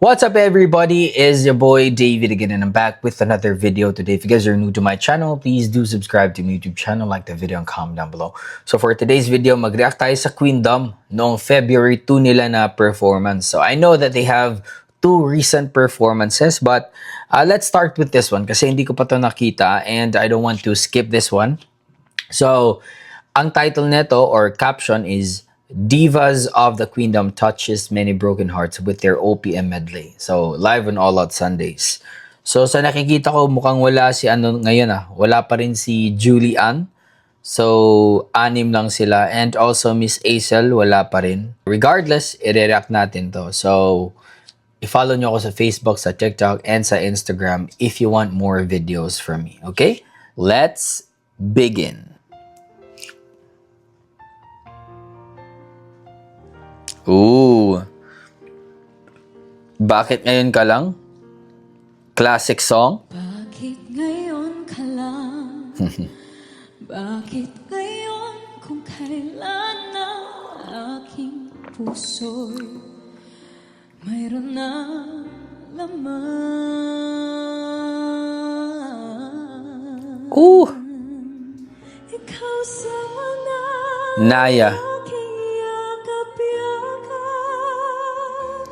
What's up everybody, it's your boy David again and I'm back with another video today. If you guys are new to my channel, please do subscribe to my YouTube channel, like the video and comment down below. So for today's video, mag-react tayo sa Queendom noong February 2 nila na performance. So I know that they have two recent performances but let's start with this one kasi hindi ko pa to nakita and I don't want to skip this one. So ang title nito or caption is Divas of the Queendom touches many broken hearts with their OPM medley. So, live on All Out Sundays. So, sa nakikita ko, mukhang wala si ngayon wala pa rin si Julie Ann. So, 6 lang sila. And also, Miss Aisel, wala pa rin. Regardless, i-react natin to. So, i-follow nyo ako sa Facebook, sa TikTok, and sa Instagram if you want more videos from me. Okay? Let's begin. Ooh. Bakit ngayon ka lang? Classic song? Bakit ngayon ka lang? Bakit ngayon kung kailan na aking puso'y mayroon na laman? Ooh. Ikaw sa mga Naya. aking yakap-yakap.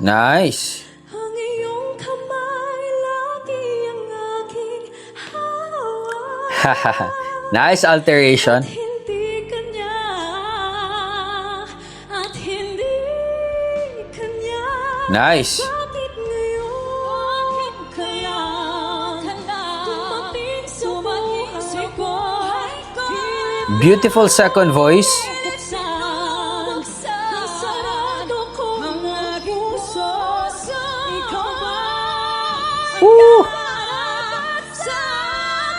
Nice. Ang iyong kamay lagi ang aking hawak. Nice alteration. Hindi ka niya at hindi ka niya. Nice. Bakit ngayon ka lang dumating sa buhay ko? Beautiful second voice. Sarado ko ang aking puso. Ikaw ba Ooh. ang sa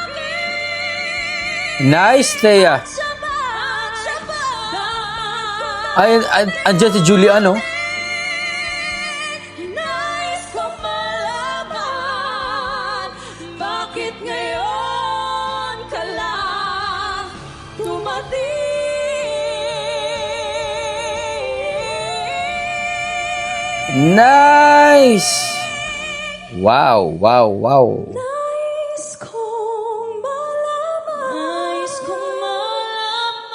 akin? Nice, Thea. Ay, andyan si Julian, oh. Nais kong malaman, bakit ngayon ka lang dumating? Nice. Wow, wow, wow. Nais kong malaman,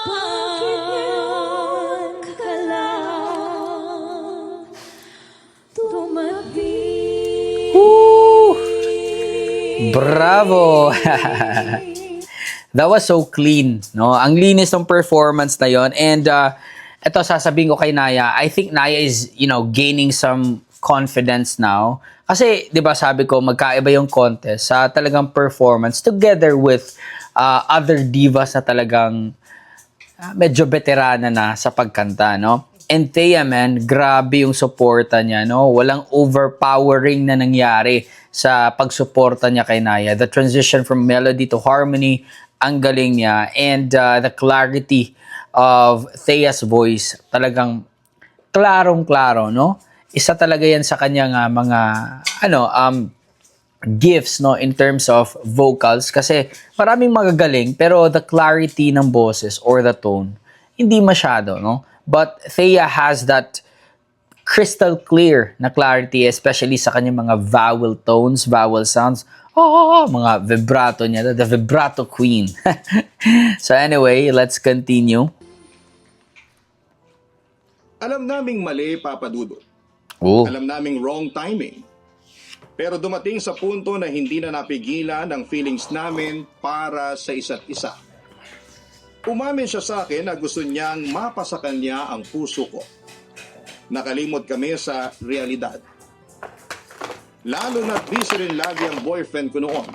bakit ngayon ka lang dumating? Woo! Bravo. That was so clean, no? Ang linis ng performance na yon. And ito sasabihin ko kay Naya, I think Naya is, gaining some confidence now. Kasi, 'di ba, sabi ko magkaiba yung contest sa talagang performance together with other divas na talagang medyo veterana na sa pagkanta, no? And Thea, man, grabe yung suporta niya, no? Walang overpowering na nangyari sa pagsuporta niya kay Naya. The transition from melody to harmony, ang galing niya. And the clarity of Thea's voice, talagang klarong-klaro, no? Isa talaga yan sa kanyang mga gifts, no, in terms of vocals kasi maraming magagaling pero the clarity ng boses or the tone hindi masyado, no? But Thea has that crystal clear na clarity, especially sa kanyang mga vowel tones, vowel sounds. Mga vibrato niya, the vibrato queen. So anyway, let's continue. Alam naming mali, Papa Dudut. Oh. Alam naming wrong timing. Pero dumating sa punto na hindi na napigilan ang feelings namin para sa isa't isa. Umamin siya sa akin na gusto niyang mapasa kanya ang puso ko. Nakalimot kami sa realidad. Lalo na busy rin lagi ang boyfriend ko noon.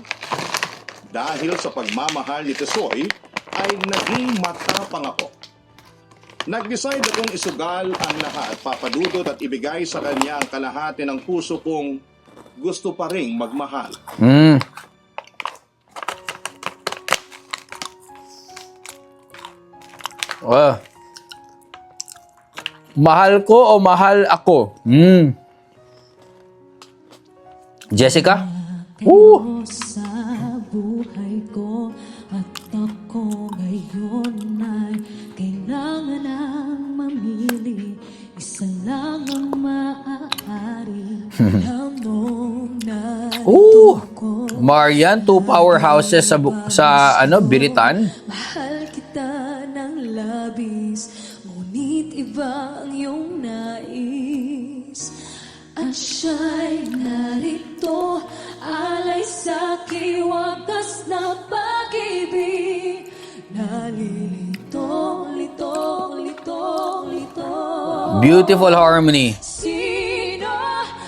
Dahil sa pagmamahal ni Tesoy, ay naging matapang ako. Nag-decide akong isugal ang lahat, papadudot at ibigay sa kanya ang kalahati ng puso kong gusto pa ring magmahal. Mahal ko o mahal ako? Jessica? Pero sa buhay ko at ako ngayon ay kailangan ang mamili. Isa lang ang maaari. Alam Marian, 2 powerhouses sa Biritan. Mahal kita ng labis, ngunit iba ang iyong nais. At siya'y narito, alay sa'ki wagas na pag-ibig. Nalilitong, litong, litong, litong. Beautiful harmony. Sino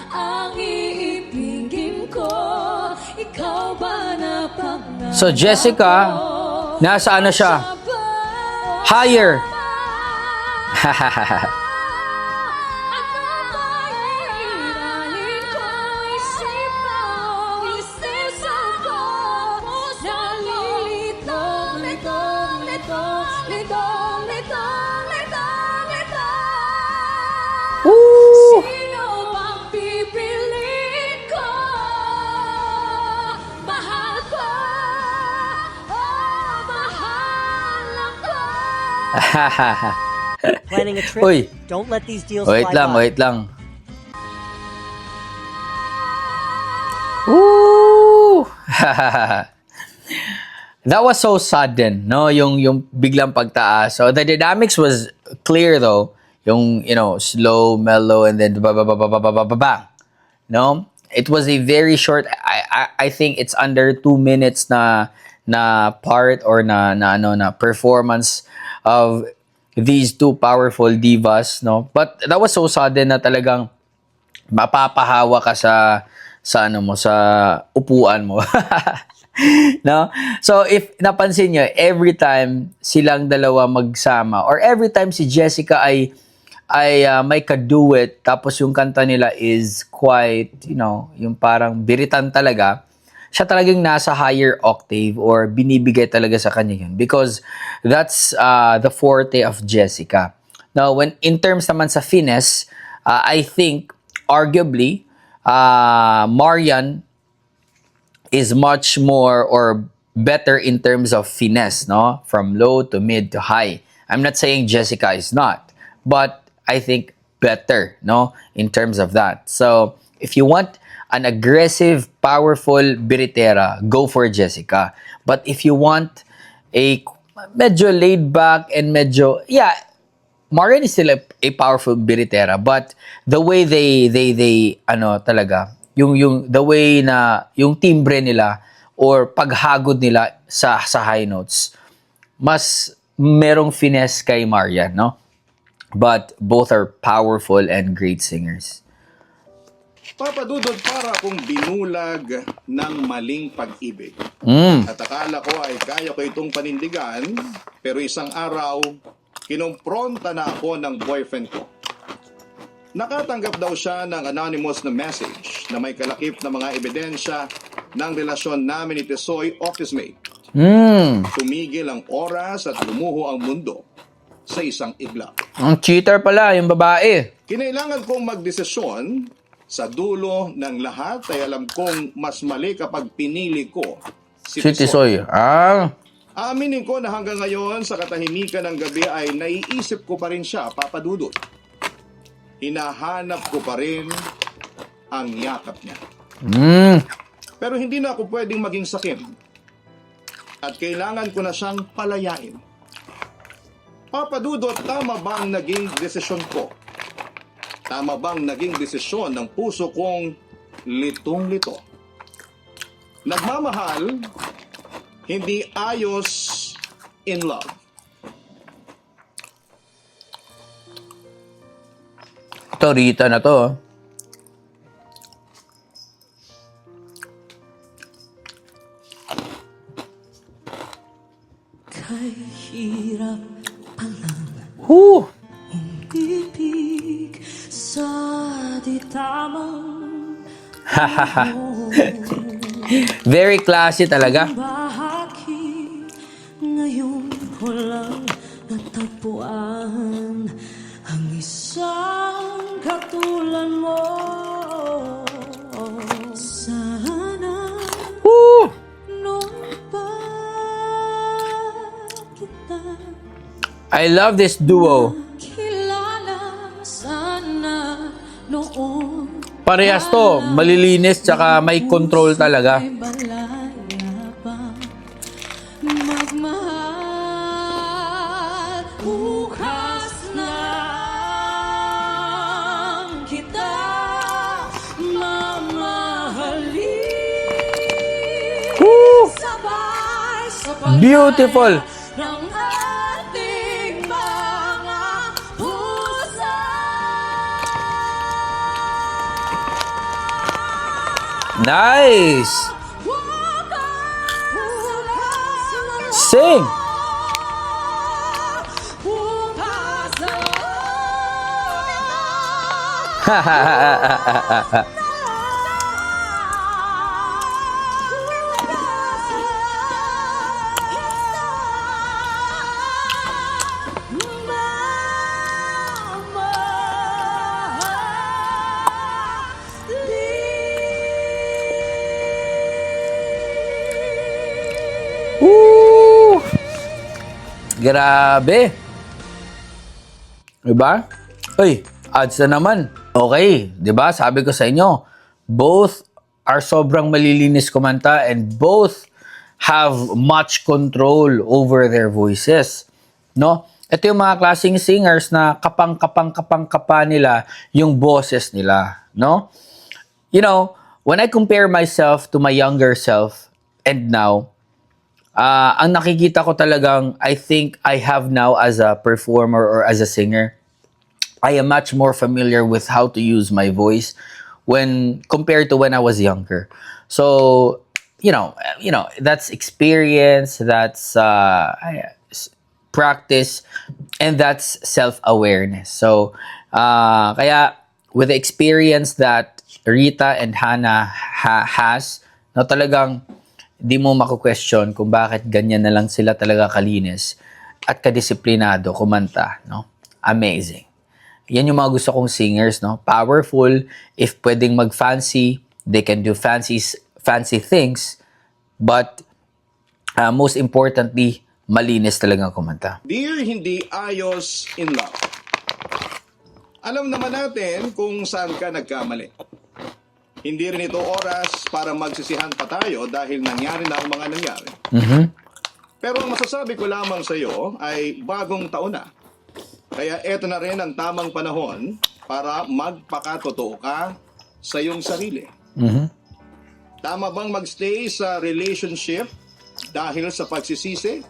ang iibigin ko? Ikaw ba na pangako? So Jessica, nasa ano siya? Higher. Woo! Sino ang pipiliin ko? Mahal ko, oh, mahal ako. Planning a trip? Uy. Don't let these deals Wait fly lang, by. wait lang. Woo! That was so sudden, no? Yung biglang pagtaas. So the dynamics was clear though. Yung, slow, mellow, and then bang. No? It was a very short, I think it's under 2 minutes na part or na performance of these two powerful divas, no? But that was so sudden na talagang mapapahawa ka sa upuan mo. No? So if napansin nyo, every time silang dalawa magsama or every time si Jessica ay may ka-duet tapos yung kanta nila is quite, yung parang biritan talaga, siya talagang nasa higher octave or binibigay talaga sa kanya yun because that's the forte of Jessica. Now, when in terms naman sa finesse, I think arguably Marian is much more or better in terms of finesse, no? From low to mid to high. I'm not saying Jessica is not, but I think better, no? In terms of that. So, if you want an aggressive, powerful biritera, go for Jessica. But if you want a medyo laid back and medyo, Marian is still a powerful biritera, but the way they talaga, yung the way na yung timbre nila or paghagod nila sa high notes, mas merong finesse kay Marian, no? But both are powerful and great singers. Papadudod para akong binulag ng maling pag-ibig. At akala ko ay kaya ko itong panindigan, pero isang araw, kinumpronta na ako ng boyfriend ko. Nakatanggap daw siya ng anonymous na message na may kalakip na mga ebidensya ng relasyon namin ni Tisoy office mate. Tumigil ang oras at lumuho ang mundo sa isang iglap. Ang cheater pala, yung babae. Kinailangan kong magdesisyon. Sa dulo ng lahat ay alam kong mas mali kapag pinili ko si Tisoy. Aaminin ko na hanggang ngayon sa katahimikan ng gabi ay naiisip ko pa rin siya, Papadudod. Hinahanap ko pa rin ang yakap niya. Pero hindi na ako pwedeng maging sakim. At kailangan ko na siyang palayain. Papadudod, tama bang naging desisyon ko? Tama bang naging desisyon ng puso kong litong-lito? Nagmamahal, hindi ayos in love. Ito, Rita na to. Kahirap palang ibig sa di tamang Very classy talaga. bahagi. Ngayon ko lang natagpuan ang isang katulad mo. Sana nung pa kita I love this duo. kilala, sana noon parehas to. Malilinis, tsaka may control talaga. Ay balaya pa magmahal. Bukas na kita mamahalin. Woo! Sabay sa Beautiful. ng ating mga puso. Nice! Sing! Woo! Grabe! Diba? Uy, ads na naman. Okay, diba? Sabi ko sa inyo, both are sobrang malilinis kumanta and both have much control over their voices. No? Ito yung mga klaseng singers na kapang nila yung boses nila. No? You know, when I compare myself to my younger self and now, ang nakikita ko talagang I think I have now as a performer or as a singer, I am much more familiar with how to use my voice when compared to when I was younger. So, you know, that's experience, that's practice, and that's self-awareness. So, kaya with the experience that Rita and Hannah has, na talagang di mo mako-question kung bakit ganyan na lang sila talaga kalinis at kadisiplinado kumanta, no? Amazing. Yan yung mga gusto kong singers, no? Powerful, if pwedeng mag-fancy, they can do fancy things, but most importantly, malinis talagang kumanta. Dear Hindi Ayos in Love, alam naman natin kung saan ka nagkamali. Hindi rin ito oras para magsisihan pa tayo dahil nangyari na ang mga nangyari. Pero ang masasabi ko lamang sa iyo ay bagong taon na. Kaya eto na rin ang tamang panahon para magpakatotoo ka sa iyong sarili. Tama bang magstay sa relationship dahil sa pagsisisi?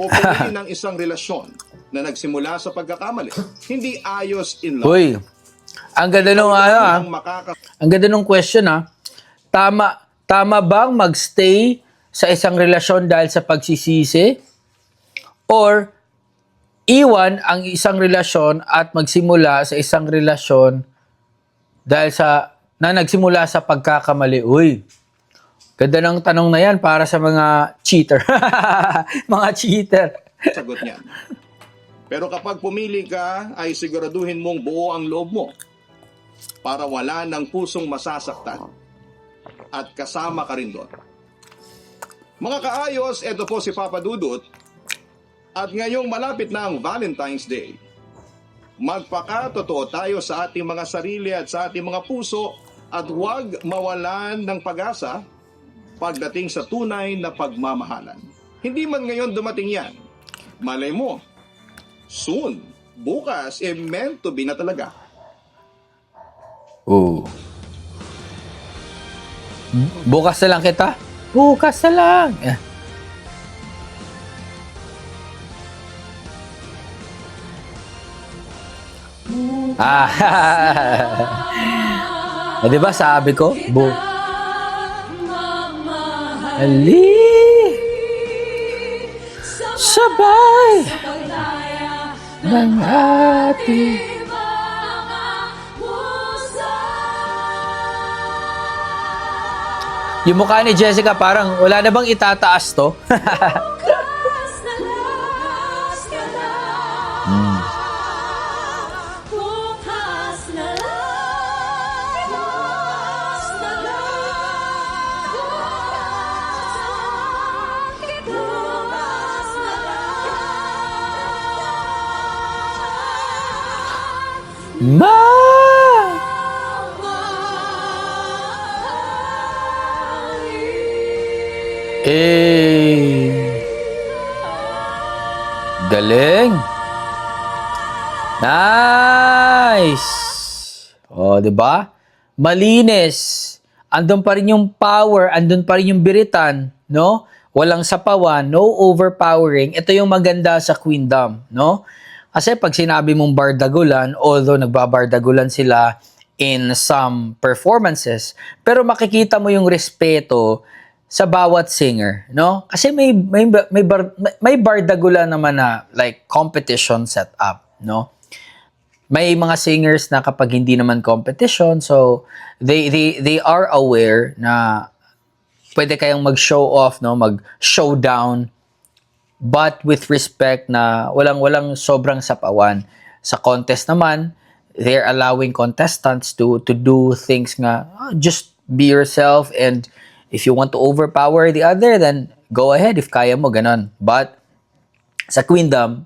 O pumili ng isang relasyon na nagsimula sa pagkakamali? Hindi ayos in love. Uy, ang ganda nung ang ganda nung question Tama bang magstay sa isang relasyon dahil sa pagsisisi? Or iwan ang isang relasyon at magsimula sa isang relasyon dahil na nagsimula sa pagkakamali? Uy, ganda ng tanong na yan para sa mga cheater. Mga cheater. Sagot niyan. Pero kapag pumili ka, ay siguraduhin mong buo ang loob mo para wala ng pusong masasaktan at kasama ka rin doon. Mga kaayos, ito po si Papa Dudut at ngayong malapit na ang Valentine's Day, magpakatotoo tayo sa ating mga sarili at sa ating mga puso at huwag mawalan ng pag-asa pagdating sa tunay na pagmamahalan. Hindi man ngayon dumating yan, malay mo, soon, bukas, meant to be na talaga. Oh. Bukas na lang kita. Bukas na lang. Di ba sabi ko? Ali. Sabay ng ating yung mukha ni Jessica parang wala na bang itataas to? Eh, galing. Nice. Oh, 'di ba? Malinis. Andun pa rin yung power, andun pa rin yung biritan, no? Walang sapawan, no overpowering. Ito yung maganda sa Queendom, no? Kasi pag sinabi mong bardagulan, although nagbabardagulan sila in some performances, pero makikita mo yung respeto sa bawat singer, no? Kasi may bardagulan naman na like competition setup, no? May mga singers na kapag hindi naman competition, so they are aware na pwede kayong mag-show off, no, mag-showdown, but with respect na walang sobrang sapawan. Sa contest naman, they're allowing contestants to do things nga, just be yourself, and if you want to overpower the other, then go ahead if kaya mo, ganon. But sa Queendom,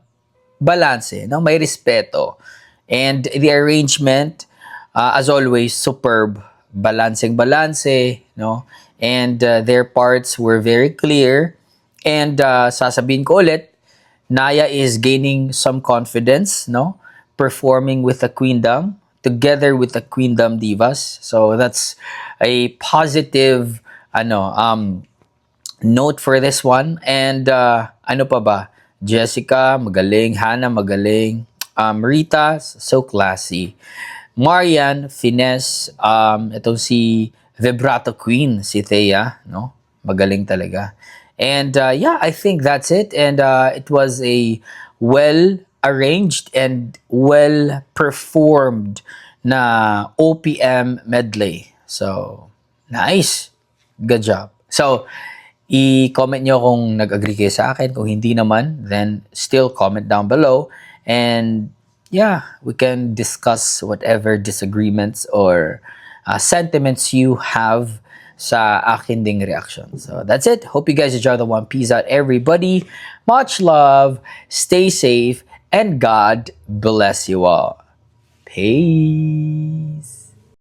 balance, no? May respeto. And the arrangement, as always, superb. Balance, no? And their parts were very clear. And sasabihin ko ulit, Naya is gaining some confidence, no? Performing with the Queendom, together with the Queendom Divas. So that's a positive, note for this one. And ano pa ba? Jessica, magaling. Hannah, magaling. Rita, so classy. Marian, finesse. Itong si Vibrato Queen, si Thea, no? Magaling talaga. And yeah, I think that's it. And it was a well-arranged and well-performed na OPM medley. So, nice. Good job. So, i-comment nyo kung nag-agree kayo sa akin. Kung hindi naman, then still comment down below. And yeah, we can discuss whatever disagreements or sentiments you have sa akin ding reaction. So that's it. Hope you guys enjoy the one. Peace out, everybody. Much love. Stay safe. And God bless you all. Peace.